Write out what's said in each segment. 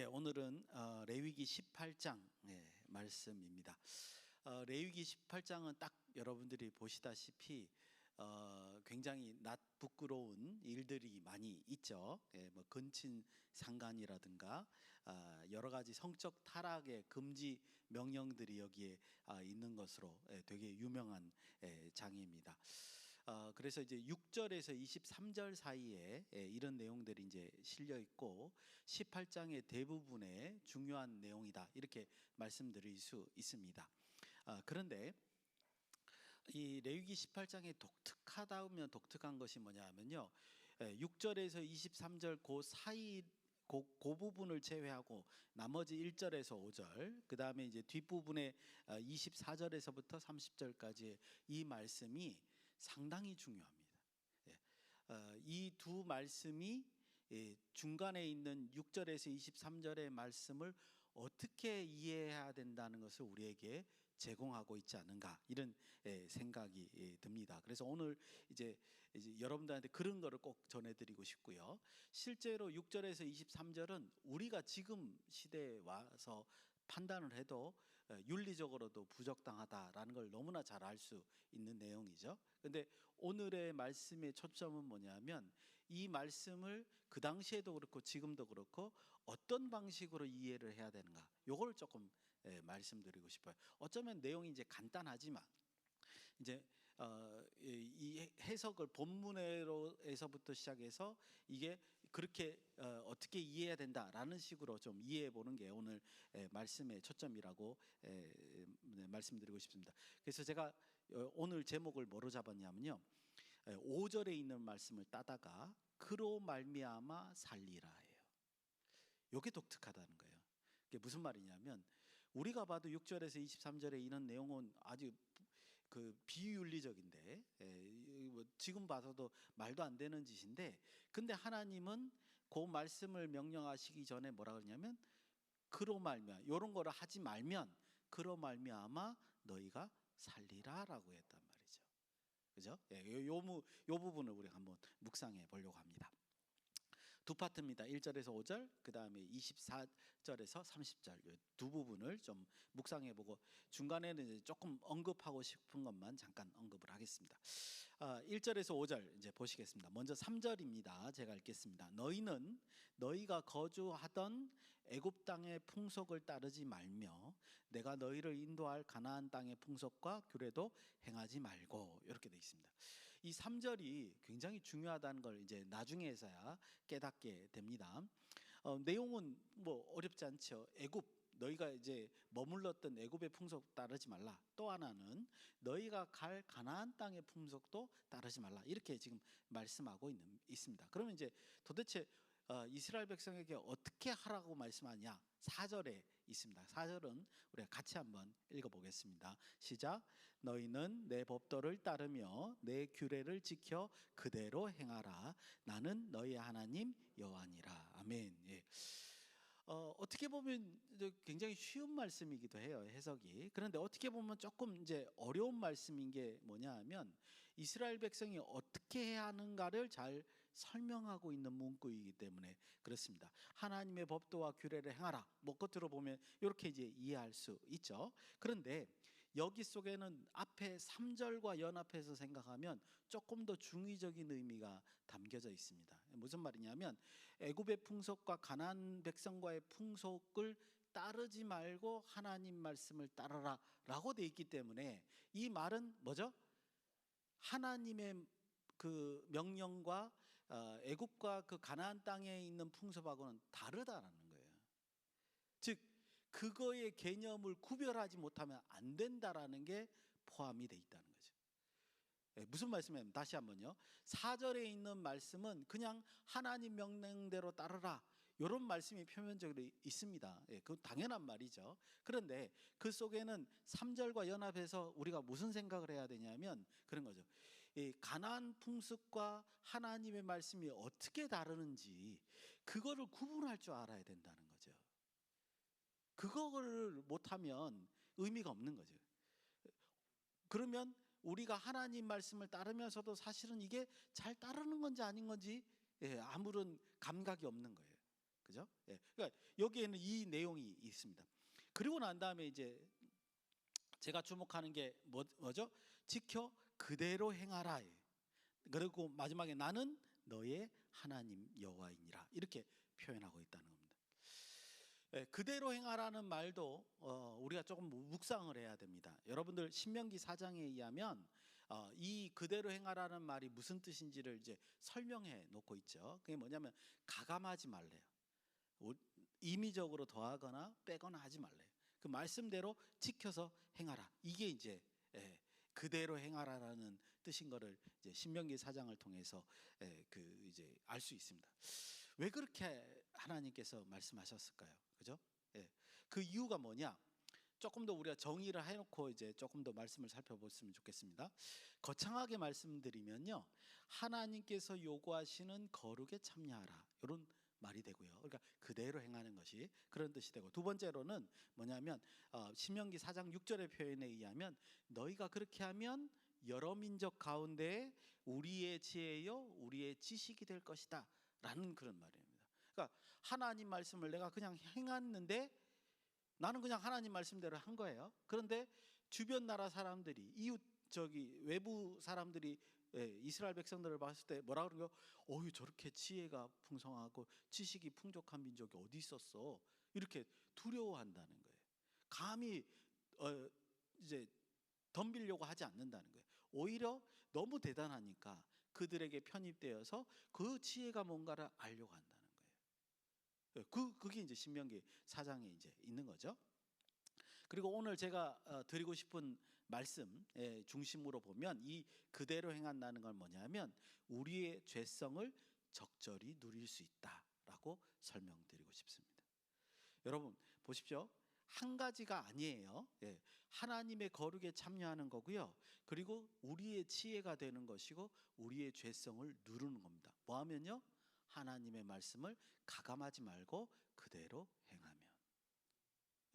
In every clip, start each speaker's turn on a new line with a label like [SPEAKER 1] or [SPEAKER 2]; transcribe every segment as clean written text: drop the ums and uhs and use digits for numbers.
[SPEAKER 1] 오늘은 레위기 18장 말씀입니다. 레위기 18장은 딱 여러분들이 보시다시피 굉장히 부끄러운 일들이 많이 있죠. 뭐 근친 상간이라든가 여러 가지 성적 타락의 금지 명령들이 여기에 있는 것으로 되게 유명한 장입니다. 그래서 이제 6절에서 23절 사이에 이런 내용들이 이제 실려 있고 18장의 대부분의 중요한 내용이다, 이렇게 말씀드릴 수 있습니다. 그런데 이 레위기 18장의 독특하다면 독특한 것이 뭐냐면요, 6절에서 23절 그 사이 그 부분을 제외하고 나머지 1절에서 5절, 그 다음에 이제 뒷부분에 24절에서부터 30절까지의 이 말씀이 상당히 중요합니다. 이 두 말씀이 중간에 있는 6절에서 23절의 말씀을 어떻게 이해해야 된다는 것을 우리에게 제공하고 있지 않은가, 이런 생각이 듭니다. 그래서 오늘 이제 여러분들한테 그런 거를 꼭 전해드리고 싶고요. 실제로 6절에서 23절은 우리가 지금 시대에 와서 판단을 해도 윤리적으로도 부적당하다라는 걸 너무나 잘 알 수 있는 내용이죠. 근데 오늘의 말씀의 초점은 뭐냐면, 이 말씀을 그 당시에도 그렇고 지금도 그렇고 어떤 방식으로 이해를 해야 되는가, 요걸 조금 말씀드리고 싶어요. 어쩌면 내용이 이제 간단하지만 이제 이 해석을 본문에서부터 시작해서 이게 그렇게 어떻게 이해해야 된다라는 식으로 좀 이해해 보는 게 오늘 말씀의 초점이라고 말씀드리고 싶습니다. 그래서 제가 오늘 제목을 뭐로 잡았냐면요, 5절에 있는 말씀을 따다가 그로 말미암아 살리라예요. 이게 독특하다는 거예요. 그게 무슨 말이냐면, 우리가 봐도 6절에서 23절에 이런 내용은 아주 비윤리적인데, 지금 봐서도 말도 안 되는 짓인데, 근데 하나님은 그 말씀을 명령하시기 전에 뭐라 그러냐면, 그로 말미암아, 이런 거를 하지 말면 그로 말미암아 너희가 살리라라고 했단 말이죠. 그죠? 요 부분을 우리가 한번 묵상해 보려고 합니다. 두 파트입니다. 1절에서 5절, 그 다음에 24절에서 30절, 두 부분을 좀 묵상해보고 중간에는 조금 언급하고 싶은 것만 잠깐 언급을 하겠습니다. 1절에서 5절 이제 보시겠습니다. 먼저 3절입니다. 제가 읽겠습니다. 너희는 너희가 거주하던 애굽 땅의 풍속을 따르지 말며 내가 너희를 인도할 가나안 땅의 풍속과 규례도 행하지 말고, 이렇게 되어 있습니다. 이 3절이 굉장히 중요하다는 걸 이제 나중에서야 깨닫게 됩니다. 내용은 뭐 어렵지 않죠. 애굽, 너희가 이제 머물렀던 애굽의 풍속 따르지 말라. 또 하나는 너희가 갈 가나안 땅의 풍속도 따르지 말라. 이렇게 지금 말씀하고 있습니다. 그러면 이제 도대체 이스라엘 백성에게 어떻게 하라고 말씀하냐? 4절에 있습니다. 4절은 우리가 같이 한번 읽어보겠습니다. 시작. 너희는 내 법도를 따르며 내 규례를 지켜 그대로 행하라. 나는 너희 하나님 여호와니라. 아멘. 어떻게 보면 굉장히 쉬운 말씀이기도 해요, 해석이. 그런데 어떻게 보면 조금 이제 어려운 말씀인 게 뭐냐 하면, 이스라엘 백성이 어떻게 해야 하는가를 잘 설명하고 있는 문구이기 때문에 그렇습니다. 하나님의 법도와 규례를 행하라, 뭐 겉으로 보면 이렇게 이제 이해할 수 있죠. 그런데 여기 속에는 앞에 3절과 연합해서 생각하면 조금 더 중의적인 의미가 담겨져 있습니다. 무슨 말이냐면, 애굽의 풍속과 가나안 백성과의 풍속을 따르지 말고 하나님 말씀을 따르라 라고 되어 있기 때문에, 이 말은 뭐죠? 하나님의 그 명령과 애굽과 그 가나안 땅에 있는 풍속하고는 다르다라는 거예요. 즉 그거의 개념을 구별하지 못하면 안 된다라는 게 포함이 돼 있다는 거죠. 무슨 말씀이냐면, 다시 한번요, 4절에 있는 말씀은 그냥 하나님 명령대로 따르라, 이런 말씀이 표면적으로 있습니다. 그건 당연한 말이죠. 그런데 그 속에는 3절과 연합해서 우리가 무슨 생각을 해야 되냐면 그런 거죠. 가나안 풍습과 하나님의 말씀이 어떻게 다르는지 그거를 구분할 줄 알아야 된다는 거죠. 그거를 못하면 의미가 없는 거죠. 그러면 우리가 하나님 말씀을 따르면서도 사실은 이게 잘 따르는 건지 아닌 건지 아무런 감각이 없는 거예요. 그죠? 예. 그러니까 여기에는 이 내용이 있습니다. 그리고 난 다음에 이제 제가 주목하는 게 뭐죠? 지켜 그대로 행하라. 그리고 마지막에 나는 너의 하나님 여호와이니라 이렇게 표현하고 있다는 겁니다. 예, 그대로 행하라는 말도 우리가 조금 묵상을 해야 됩니다. 여러분들 신명기 4장에 의하면 이 그대로 행하라는 말이 무슨 뜻인지를 이제 설명해 놓고 있죠. 그게 뭐냐면 가감하지 말래요. 임의적으로 더하거나 빼거나 하지 말래요. 그 말씀대로 지켜서 행하라. 이게 이제 그대로 행하라라는 뜻인 거를 이제 신명기 4장을 통해서 그 이제 알 수 있습니다. 왜 그렇게 하나님께서 말씀하셨을까요? 그죠? 그 이유가 뭐냐? 조금 더 우리가 정의를 해놓고 이제 조금 더 말씀을 살펴봤으면 좋겠습니다. 거창하게 말씀드리면요, 하나님께서 요구하시는 거룩에 참여하라 이런 말이 되고요. 그러니까 그대로 행하는 것이 그런 뜻이 되고, 두 번째로는 뭐냐면 신명기 4장 6절의 표현에 의하면 너희가 그렇게 하면 여러 민족 가운데 우리의 지혜요 우리의 지식이 될 것이다 라는 그런 말입니다. 그러니까 하나님 말씀을 내가 그냥 행했는데 나는 그냥 하나님 말씀대로 한 거예요. 그런데 주변 나라 사람들이 이웃 외부 사람들이 이스라엘 백성들을 봤을 때 뭐라 그러는 거? 어유 저렇게 지혜가 풍성하고 지식이 풍족한 민족이 어디 있었어? 이렇게 두려워한다는 거예요. 감히 이제 덤비려고 하지 않는다는 거예요. 오히려 너무 대단하니까 그들에게 편입되어서 그 지혜가 뭔가를 알려고 한다는 거예요. 그게 이제 신명기 4장에 이제 있는 거죠. 그리고 오늘 제가 드리고 싶은 말씀의 중심으로 보면 이 그대로 행한다는 건 뭐냐면 우리의 죄성을 적절히 누릴 수 있다라고 설명드리고 싶습니다. 여러분 보십시오. 한 가지가 아니에요. 하나님의 거룩에 참여하는 거고요. 그리고 우리의 지혜가 되는 것이고 우리의 죄성을 누르는 겁니다. 뭐 하면요? 하나님의 말씀을 가감하지 말고 그대로 행하면.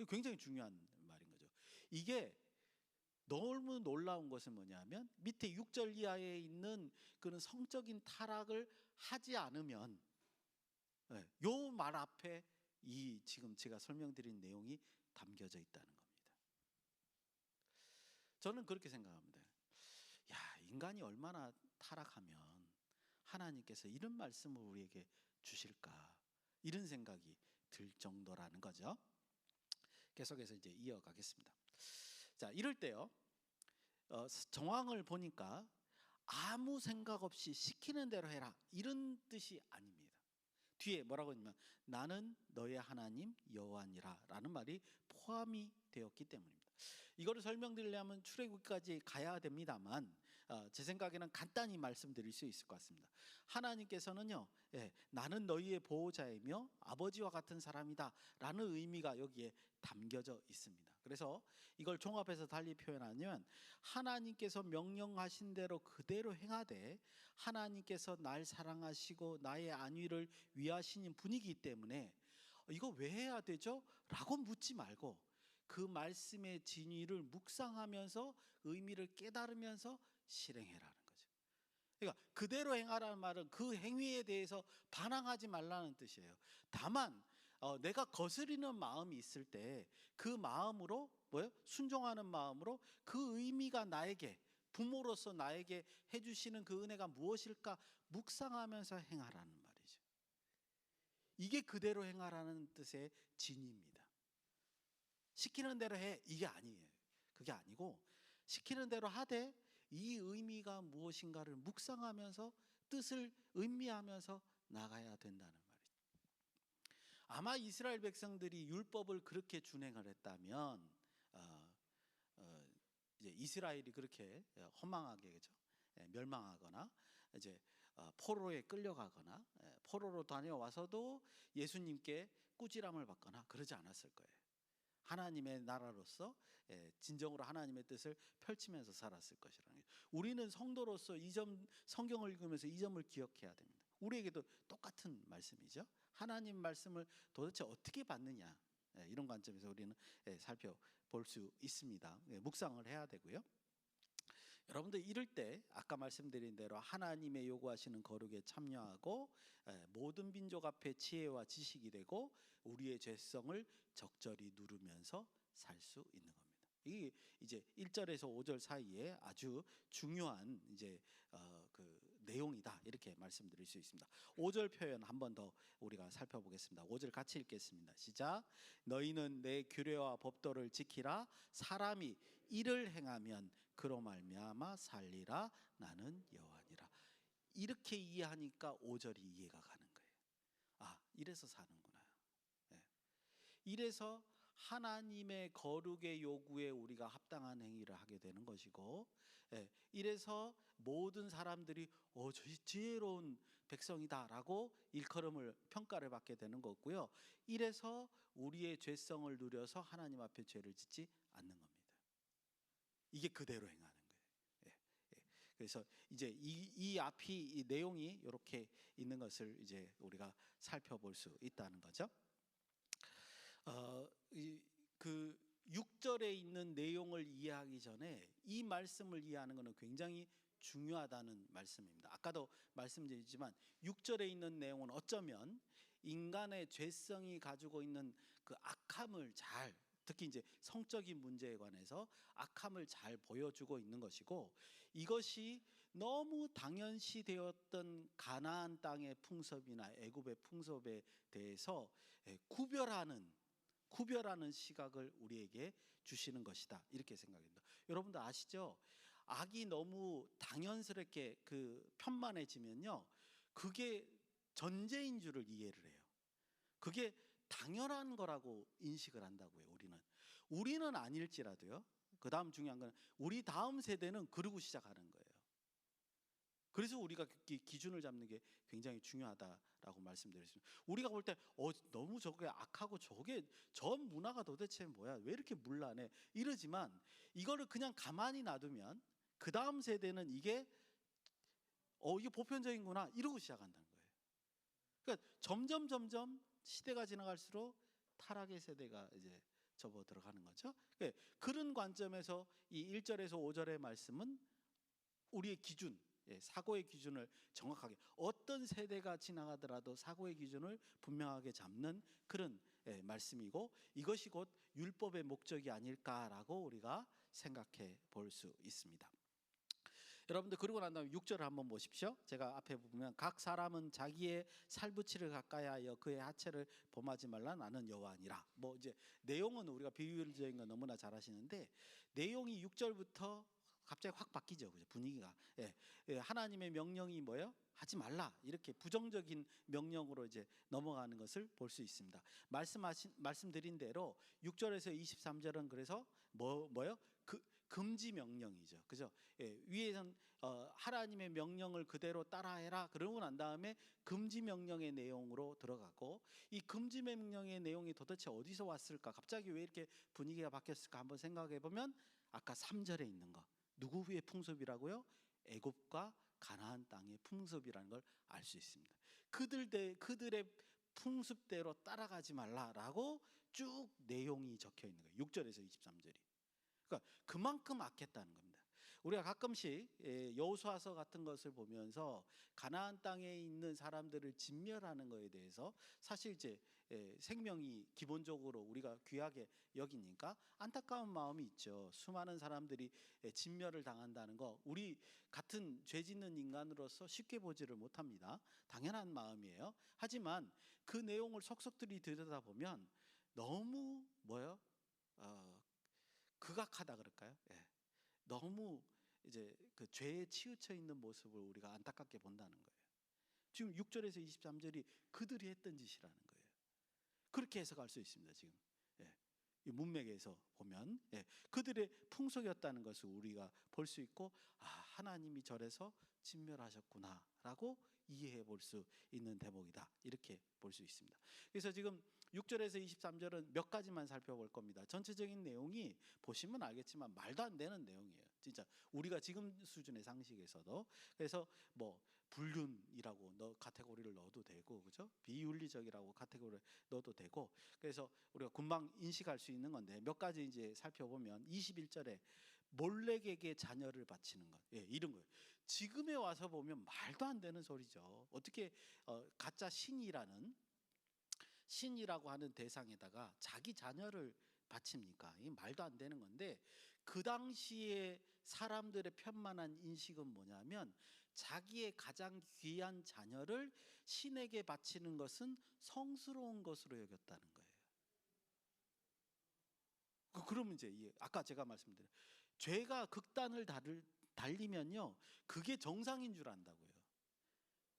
[SPEAKER 1] 굉장히 중요한 말인 거죠. 이게 너무 놀라운 것은 뭐냐면 밑에 6절 이하에 있는 그런 성적인 타락을 하지 않으면 요 말 앞에 이 지금 제가 설명드린 내용이 담겨져 있다는 겁니다. 저는 그렇게 생각합니다. 야, 인간이 얼마나 타락하면 하나님께서 이런 말씀을 우리에게 주실까 이런 생각이 들 정도라는 거죠. 계속해서 이제 이어가겠습니다. 자, 이럴 때요. 정황을 보니까 아무 생각 없이 시키는 대로 해라 이런 뜻이 아닙니다. 뒤에 뭐라고 했냐면 나는 너의 하나님 여호와니라 라는 말이 포함이 되었기 때문입니다. 이거를 설명드리려면 출애굽기까지 가야 됩니다만 제 생각에는 간단히 말씀드릴 수 있을 것 같습니다. 하나님께서는요, 나는 너희의 보호자이며 아버지와 같은 사람이다 라는 의미가 여기에 담겨져 있습니다. 그래서 이걸 종합해서 달리 표현하면 하나님께서 명령하신 대로 그대로 행하되 하나님께서 날 사랑하시고 나의 안위를 위하시는 분이기 때문에 이거 왜 해야 되죠? 라고 묻지 말고 그 말씀의 진위를 묵상하면서 의미를 깨달으면서 실행해라는 거죠. 그러니까 그대로 행하라는 말은 그 행위에 대해서 반항하지 말라는 뜻이에요. 다만 내가 거스리는 마음이 있을 때 그 마음으로 순종하는 마음으로 그 의미가 나에게 부모로서 나에게 해주시는 그 은혜가 무엇일까 묵상하면서 행하라는 말이죠. 이게 그대로 행하라는 뜻의 진입니다. 시키는 대로 해 이게 아니에요. 그게 아니고 시키는 대로 하되 이 의미가 무엇인가를 묵상하면서 뜻을 음미하면서 나가야 된다는 말이죠. 아마 이스라엘 백성들이 율법을 그렇게 준행을 했다면 이제 이스라엘이 그렇게 허망하게 그죠? 멸망하거나 이제 포로에 끌려가거나 포로로 다녀와서도 예수님께 꾸지람을 받거나 그러지 않았을 거예요. 하나님의 나라로서 진정으로 하나님의 뜻을 펼치면서 살았을 것이라는 거예요. 우리는 성도로서 이 점 성경을 읽으면서 이 점을 기억해야 됩니다. 우리에게도 똑같은 말씀이죠. 하나님 말씀을 도대체 어떻게 받느냐 이런 관점에서 우리는 살펴볼 수 있습니다. 묵상을 해야 되고요. 여러분들 이럴 때 아까 말씀드린 대로 하나님의 요구하시는 거룩에 참여하고 모든 민족 앞에 지혜와 지식이 되고 우리의 죄성을 적절히 누르면서 살 수 있는 겁니다. 이게 이제 1절에서 5절 사이에 아주 중요한 이제 그 내용이다 이렇게 말씀드릴 수 있습니다. 5절 표현 한 번 더 우리가 살펴보겠습니다. 5절 같이 읽겠습니다. 시작. 너희는 내 규례와 법도를 지키라. 사람이 이를 행하면 그로 말미암아 살리라. 나는 여호와니라. 이렇게 이해하니까 5절이 이해가 가는 거예요. 아, 이래서 사는구나. 네. 이래서 하나님의 거룩의 요구에 우리가 합당한 행위를 하게 되는 것이고, 이래서 모든 사람들이 저 지혜로운 백성이다라고 일컬음을 평가를 받게 되는 거고요. 이래서 우리의 죄성을 누려서 하나님 앞에 죄를 짓지 않는 겁니다. 이게 그대로 행하는 거예요. 그래서 이제 이 앞이 이 내용이 이렇게 있는 것을 이제 우리가 살펴볼 수 있다는 거죠. 그 6절에 있는 내용을 이해하기 전에 이 말씀을 이해하는 것은 굉장히 중요하다는 말씀입니다. 아까도 말씀드렸지만 6절에 있는 내용은 어쩌면 인간의 죄성이 가지고 있는 그 악함을 잘, 특히 이제 성적인 문제에 관해서 악함을 잘 보여주고 있는 것이고, 이것이 너무 당연시 되었던 가나안 땅의 풍습이나 애굽의 풍습에 대해서 구별하는 시각을 우리에게 주시는 것이다 이렇게 생각합니다. 여러분들 아시죠? 악이 너무 당연스럽게 그 편만해지면요, 그게 전제인 줄을 이해를 해요. 그게 당연한 거라고 인식을 한다고요. 우리는 아닐지라도요. 그 다음 중요한 건 우리 다음 세대는 그러고 시작하는 거예요. 그래서 우리가 기준을 잡는 게 굉장히 중요하다라고 말씀드렸습니다. 우리가 볼 때 너무 저게 악하고 저 문화가 도대체 뭐야, 왜 이렇게 문란해 이러지만, 이거를 그냥 가만히 놔두면 그 다음 세대는 이게 보편적인구나 이러고 시작한다는 거예요. 그러니까 점점 시대가 지나갈수록 타락의 세대가 이제 접어 들어가는 거죠. 그런 관점에서 이 1절에서 5절의 말씀은 우리의 기준, 사고의 기준을 정확하게, 어떤 세대가 지나가더라도 사고의 기준을 분명하게 잡는 그런 말씀이고, 이것이 곧 율법의 목적이 아닐까라고 우리가 생각해 볼 수 있습니다. 여러분들 그러고 난 다음에 6절을 한번 보십시오. 제가 앞에 보면 각 사람은 자기의 살부치를 가까이 하여 그의 하체를 범하지 말라. 나는 여호와니라. 뭐 이제 내용은 우리가 비유적인 거 너무나 잘 아시는데, 내용이 6절부터 갑자기 확 바뀌죠. 그죠? 분위기가. 하나님의 명령이 뭐예요? 하지 말라. 이렇게 부정적인 명령으로 이제 넘어가는 것을 볼 수 있습니다. 말씀드린 대로 6절에서 23절은 그래서 뭐예요? 금지 명령이죠. 그죠? 위에선 하나님의 명령을 그대로 따라해라 그러고 난 다음에 금지 명령의 내용으로 들어가고, 이 금지 명령의 내용이 도대체 어디서 왔을까? 갑자기 왜 이렇게 분위기가 바뀌었을까? 한번 생각해 보면 아까 3절에 있는 거, 누구의 풍습이라고요? 애굽과 가나안 땅의 풍습이라는 걸 알 수 있습니다. 그들의 풍습대로 따라가지 말라라고 쭉 내용이 적혀 있는 거예요. 6절에서 23절이. 그러니까 그만큼 악했다는 겁니다. 우리가 가끔씩 여호수아서 같은 것을 보면서 가나안 땅에 있는 사람들을 진멸하는 것에 대해서 사실 이제 생명이 기본적으로 우리가 귀하게 여기니까 안타까운 마음이 있죠. 수많은 사람들이 진멸을 당한다는 거, 우리 같은 죄 짓는 인간으로서 쉽게 보지를 못합니다. 당연한 마음이에요. 하지만 그 내용을 속속들이 들여다보면 너무 극악하다 그럴까요? 너무 이제 그 죄에 치우쳐 있는 모습을 우리가 안타깝게 본다는 거예요. 지금 6절에서 23절이 그들이 했던 짓이라는 거예요. 그렇게 해석할 수 있습니다. 지금 이 문맥에서 보면 그들의 풍속이었다는 것을 우리가 볼 수 있고, 하나님이 저래서 진멸하셨구나라고 이해해 볼 수 있는 대목이다 이렇게 볼 수 있습니다. 그래서 지금 6절에서 23절은 몇 가지만 살펴볼 겁니다. 전체적인 내용이 보시면 알겠지만 말도 안 되는 내용이에요. 진짜 우리가 지금 수준의 상식에서도. 그래서 뭐 불륜이라고 카테고리를 넣어도 되고, 그죠? 비윤리적이라고 카테고리를 넣어도 되고, 그래서 우리가 금방 인식할 수 있는 건데 몇 가지 이제 살펴보면 21절에 몰렉에게 자녀를 바치는 것. 예, 이런 거예요. 지금에 와서 보면 말도 안 되는 소리죠. 어떻게 가짜 신이라고 하는 대상에다가 자기 자녀를 바칩니까? 이 말도 안 되는 건데, 그 당시에 사람들의 편만한 인식은 뭐냐면 자기의 가장 귀한 자녀를 신에게 바치는 것은 성스러운 것으로 여겼다는 거예요. 그러면 이제 아까 제가 말씀드린 죄가 극단을 달리면요, 그게 정상인 줄 안다고요.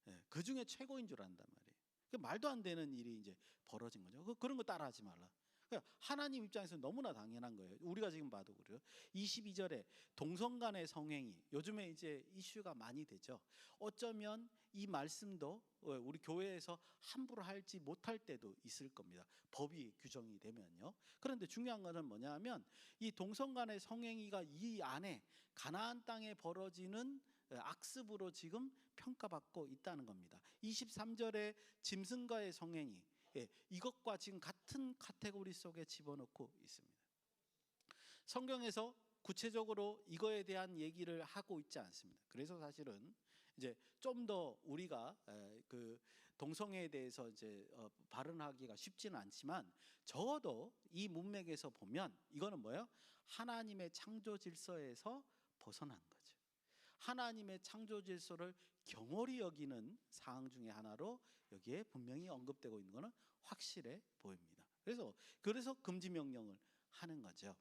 [SPEAKER 1] 예, 그 중에 최고인 줄 안단 말이에요. 말도 안 되는 일이 이제 벌어진 거죠. 그런 거 따라하지 말라. 그러니까 하나님 입장에서 너무나 당연한 거예요. 우리가 지금 봐도 그래요. 22절에 동성 간의 성행위, 요즘에 이제 이슈가 많이 되죠. 어쩌면 이 말씀도 우리 교회에서 함부로 할지 못할 때도 있을 겁니다. 법이 규정이 되면요. 그런데 중요한 것은 뭐냐면 이 동성 간의 성행위가 이 안에 가나안 땅에 벌어지는 악습으로 지금 평가받고 있다는 겁니다. 23절에 짐승과의 성행위, 이것과 지금 같은 카테고리 속에 집어넣고 있습니다. 성경에서 구체적으로 이거에 대한 얘기를 하고 있지 않습니다. 그래서 사실은 이제 좀 더 우리가 그 동성애에 대해서 이제 발언하기가 쉽지는 않지만, 적어도 이 문맥에서 보면 이거는 뭐예요? 하나님의 창조 질서에서 벗어난 거죠. 하나님의 창조 질서를 경홀히 여기는 사항 중에 하나로 여기에 분명히 언급되고 있는 것은 확실해 보입니다. 그래서 금지 명령을 하는 거죠.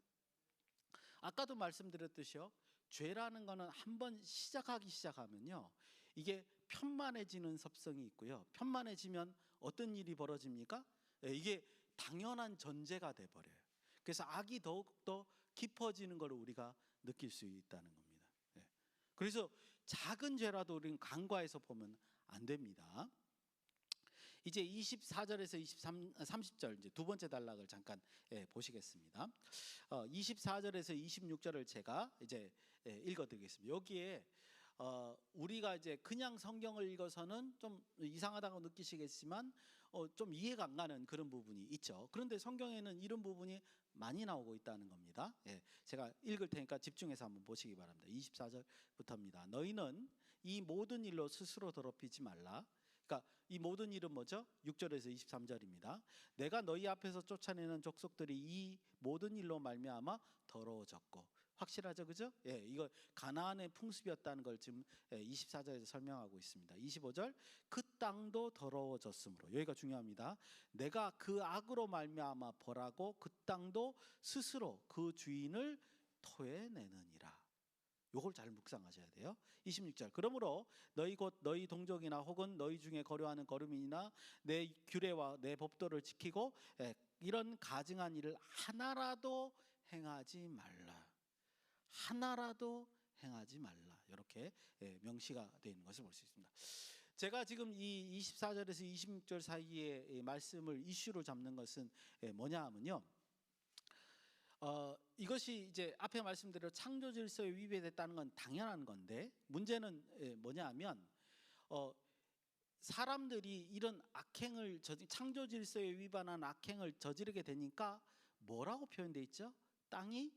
[SPEAKER 1] 아까도 말씀드렸듯이요, 죄라는 거는 한번 시작하면요, 이게 편만해지는 습성이 있고요. 편만해지면 어떤 일이 벌어집니까? 이게 당연한 전제가 돼 버려요. 그래서 악이 더욱더 깊어지는 걸 우리가 느낄 수 있다는 겁니다. 그래서 작은 죄라도 우리는 간과해서 보면 안 됩니다. 이제 24절에서 30절 이제 두 번째 단락을 잠깐 보시겠습니다. 24절에서 26절을 제가 이제 읽어드리겠습니다. 여기에 우리가 이제 그냥 성경을 읽어서는 좀 이상하다고 느끼시겠지만 좀 이해가 안 가는 그런 부분이 있죠. 그런데 성경에는 이런 부분이 많이 나오고 있다는 겁니다. 제가 읽을 테니까 집중해서 한번 보시기 바랍니다. 24절부터입니다. 너희는 이 모든 일로 스스로 더럽히지 말라. 그러니까 이 모든 일은 뭐죠? 6절에서 23절입니다. 내가 너희 앞에서 쫓아내는 족속들이 이 모든 일로 말미암아 더러워졌고. 확실하죠, 그죠? 이거 가나안의 풍습이었다는 걸 지금 24절에서 설명하고 있습니다. 25절, 그 땅도 더러워졌으므로, 여기가 중요합니다. 내가 그 악으로 말미암아 벌하고 그 땅도 스스로 그 주인을 토해내느니라. 요걸 잘 묵상하셔야 돼요. 26절, 그러므로 너희 곧 너희 동족이나 혹은 너희 중에 거류하는 거류민이나 내 규례와 내 법도를 지키고 이런 가증한 일을 하나라도 행하지 말라. 하나라도 행하지 말라. 이렇게 명시가 되어 있는 것을 볼 수 있습니다. 제가 지금 이 24절에서 26절 사이에 말씀을 이슈로 잡는 것은 뭐냐 하면요, 이것이 이제 앞에 말씀드린 창조 질서에 위배됐다는 건 당연한 건데, 문제는 뭐냐 하면 사람들이 이런 악행을 창조 질서에 위반한 악행을 저지르게 되니까 뭐라고 표현되어 있죠? 땅이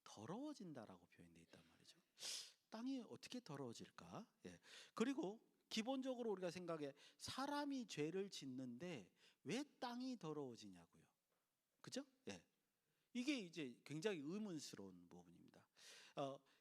[SPEAKER 1] 더러워진다라고 표현되어 있단 말이죠. 땅이 어떻게 더러워질까? 그리고 기본적으로 우리가 생각해, 사람이 죄를 짓는데 왜 땅이 더러워지냐고요. 그죠? 이게 이제 굉장히 의문스러운 부분입니다.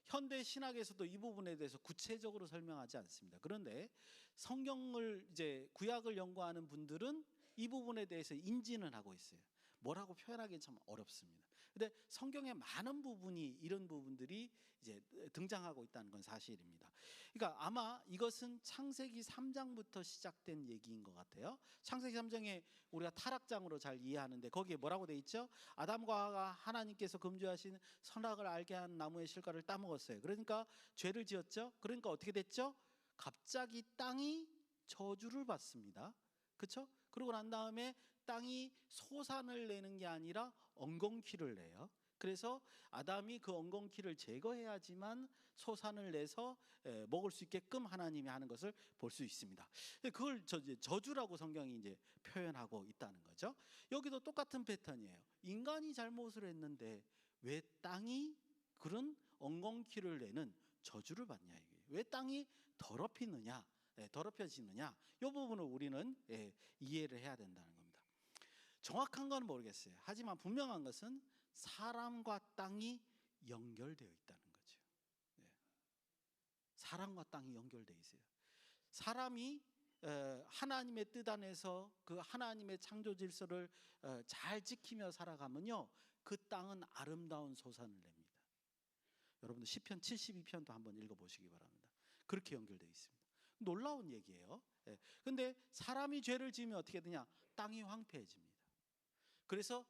[SPEAKER 1] 현대 신학에서도 이 부분에 대해서 구체적으로 설명하지 않습니다. 그런데 성경을 이제 구약을 연구하는 분들은 이 부분에 대해서 인지는 하고 있어요. 뭐라고 표현하기는 참 어렵습니다. 근데 성경의 많은 부분이 이런 부분들이 이제 등장하고 있다는 건 사실입니다. 그러니까 아마 이것은 창세기 3장부터 시작된 얘기인 것 같아요. 창세기 3장에 우리가 타락장으로 잘 이해하는데 거기에 뭐라고 돼 있죠? 아담과 하와가 하나님께서 금지하신 선악을 알게 한 나무의 실과를 따먹었어요. 그러니까 죄를 지었죠. 그러니까 어떻게 됐죠? 갑자기 땅이 저주를 받습니다. 그렇죠? 그러고 난 다음에 땅이 소산을 내는 게 아니라 엉겅퀴를 내요. 그래서 아담이 그 엉겅퀴를 제거해야지만 소산을 내서 먹을 수 있게끔 하나님이 하는 것을 볼 수 있습니다. 그걸 저주라고 성경이 이제 표현하고 있다는 거죠. 여기도 똑같은 패턴이에요. 인간이 잘못을 했는데 왜 땅이 그런 엉겅퀴를 내는 저주를 받냐 이게. 왜 땅이 더럽히느냐, 더럽혀지느냐, 이 부분을 우리는 이해를 해야 된다는 겁니다. 정확한 건 모르겠어요. 하지만 분명한 것은 사람과 땅이 연결되어 있다는 거죠. 사람과 땅이 연결되어 있어요. 사람이 하나님의 뜻 안에서 그 하나님의 창조 질서를 잘 지키며 살아가면요, 그 땅은 아름다운 소산을 냅니다. 여러분들 시편 72편도 한번 읽어보시기 바랍니다. 그렇게 연결되어 있습니다. 놀라운 얘기예요. 근데 사람이 죄를 지으면 어떻게 되냐? 땅이 황폐해집니다. 그래서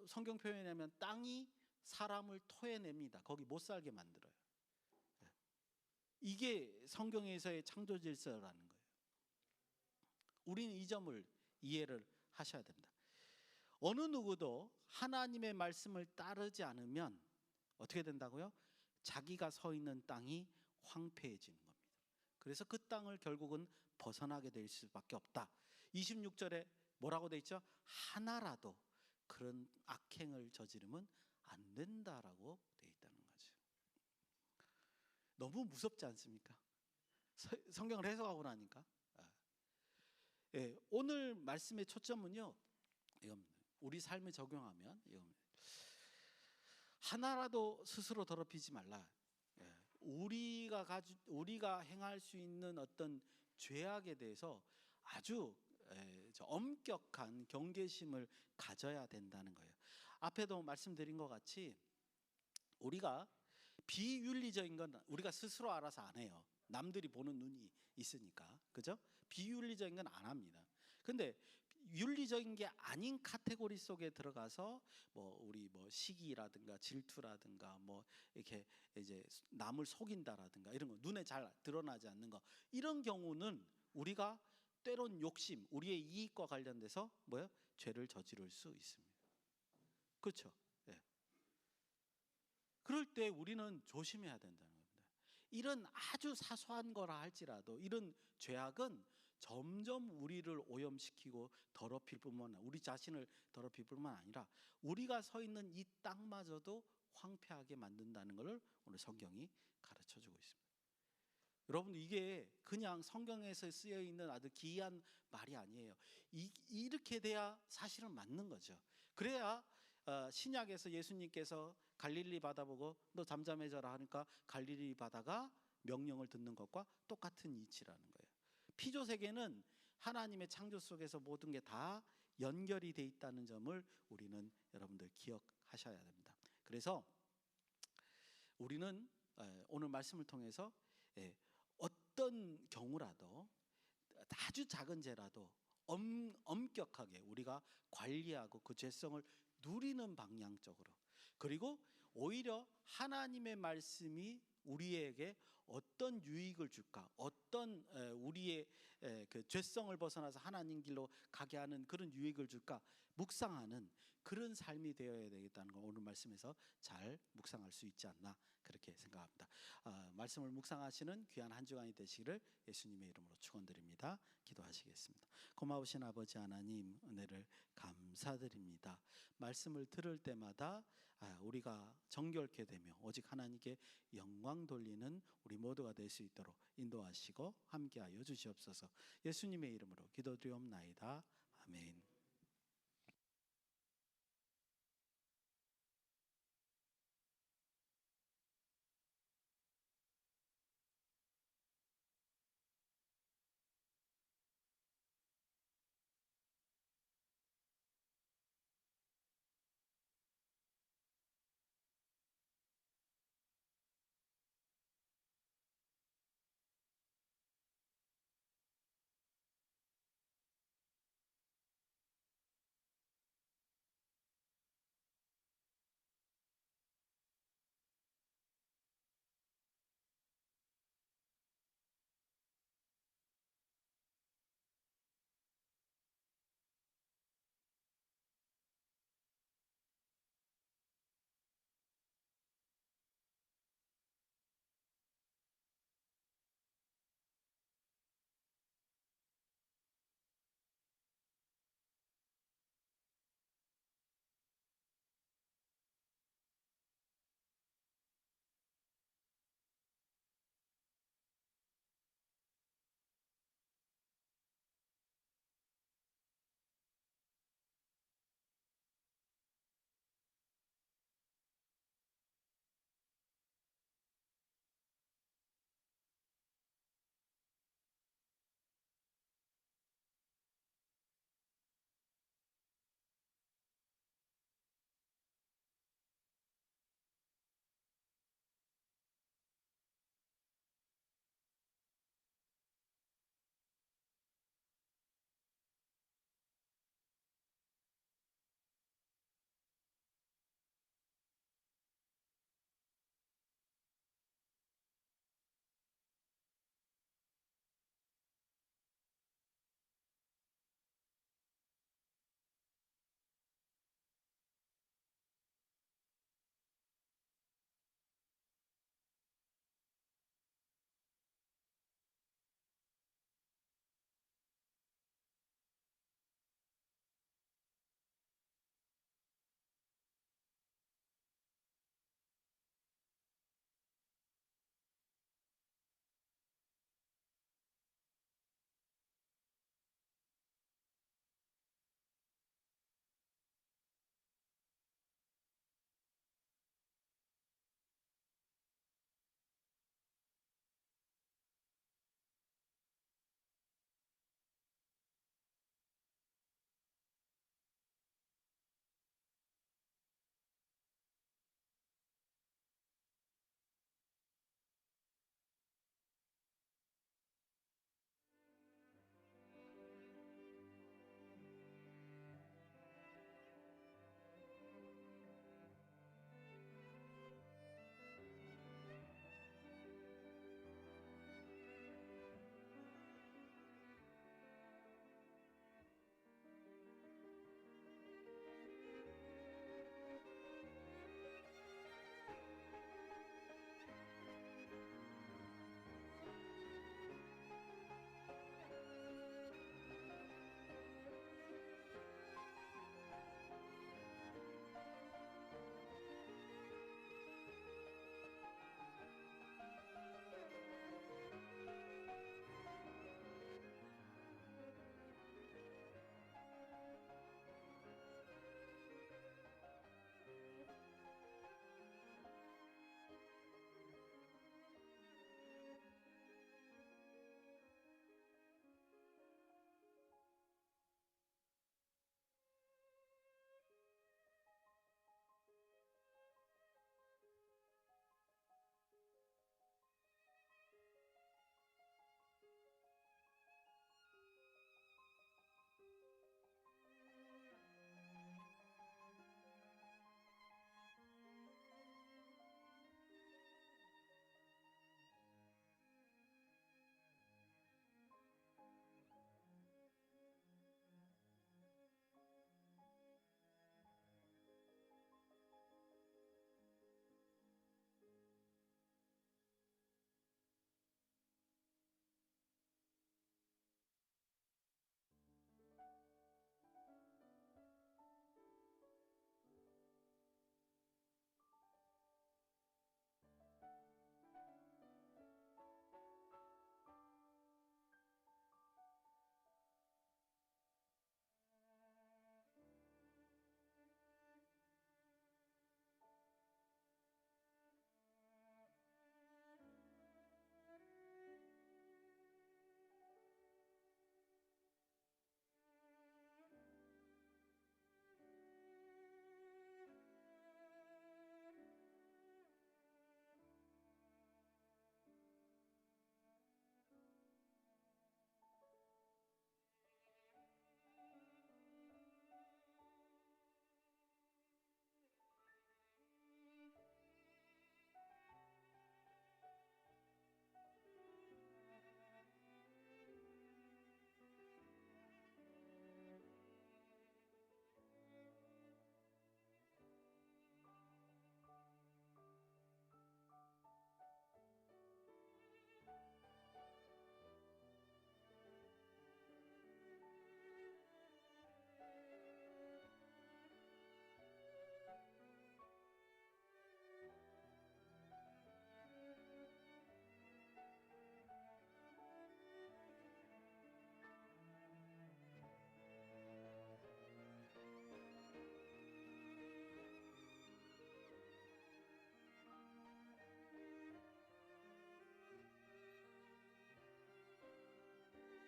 [SPEAKER 1] 성경 표현에 하면 땅이 사람을 토해냅니다. 거기 못 살게 만들어요. 이게 성경에서의 창조 질서라는 거예요. 우리는 이 점을 이해를 하셔야 됩니다. 어느 누구도 하나님의 말씀을 따르지 않으면 어떻게 된다고요? 자기가 서 있는 땅이 황폐해지는 겁니다. 그래서 그 땅을 결국은 벗어나게 될 수밖에 없다. 26절에 뭐라고 돼 있죠? 하나라도 그런 악행을 저지르면 안 된다라고 돼 있다는 거죠. 너무 무섭지 않습니까? 성경을 해석하고 나니까. 오늘 말씀의 초점은요, 이겁니다. 우리 삶에 적용하면 이겁니다. 하나라도 스스로 더럽히지 말라. 우리가 행할 수 있는 어떤 죄악에 대해서 아주 엄격한 경계심을 가져야 된다는 거예요. 앞에도 말씀드린 것 같이 우리가 비윤리적인 건 우리가 스스로 알아서 안 해요. 남들이 보는 눈이 있으니까, 그죠? 비윤리적인 건 안 합니다. 근데 윤리적인 게 아닌 카테고리 속에 들어가서 우리 시기라든가 질투라든가 이렇게 이제 남을 속인다라든가 이런 거, 눈에 잘 드러나지 않는 거, 이런 경우는 우리가 때론 욕심, 우리의 이익과 관련돼서 죄를 저지를 수 있습니다. 그렇죠? 그럴 때 우리는 조심해야 된다는 겁니다. 이런 아주 사소한 거라 할지라도 이런 죄악은 점점 우리를 오염시키고 더럽힐 뿐만 아니라 우리 자신을 더럽힐 뿐만 아니라 우리가 서 있는 이 땅마저도 황폐하게 만든다는 것을 오늘 성경이 가르쳐주고 있습니다. 여러분, 이게 그냥 성경에서 쓰여 있는 아주 기이한 말이 아니에요. 이렇게 돼야 사실은 맞는 거죠. 그래야 신약에서 예수님께서 갈릴리 바다 보고 너 잠잠해져라 하니까 갈릴리 바다가 명령을 듣는 것과 똑같은 이치라는 거예요. 피조세계는 하나님의 창조 속에서 모든 게 다 연결이 돼 있다는 점을 우리는 여러분들 기억하셔야 됩니다. 그래서 우리는 오늘 말씀을 통해서 어떤 경우라도 아주 작은 죄라도 엄격하게 우리가 관리하고 그 죄성을 누리는 방향적으로, 그리고 오히려 하나님의 말씀이 우리에게 어떤 유익을 줄까, 어떤 우리의 그 죄성을 벗어나서 하나님 길로 가게 하는 그런 유익을 줄까 묵상하는 그런 삶이 되어야 되겠다는 걸 오늘 말씀에서 잘 묵상할 수 있지 않나 그렇게 생각합니다. 말씀을 묵상하시는 귀한 한 주간이 되시기를 예수님의 이름으로 축원드립니다. 기도하시겠습니다. 고마우신 아버지 하나님, 은혜를 감사드립니다. 말씀을 들을 때마다 우리가 정결케 되며 오직 하나님께 영광 돌리는 우리 모두가 될 수 있도록 인도하시고 함께하여 주시옵소서. 예수님의 이름으로 기도드리옵나이다. 아멘.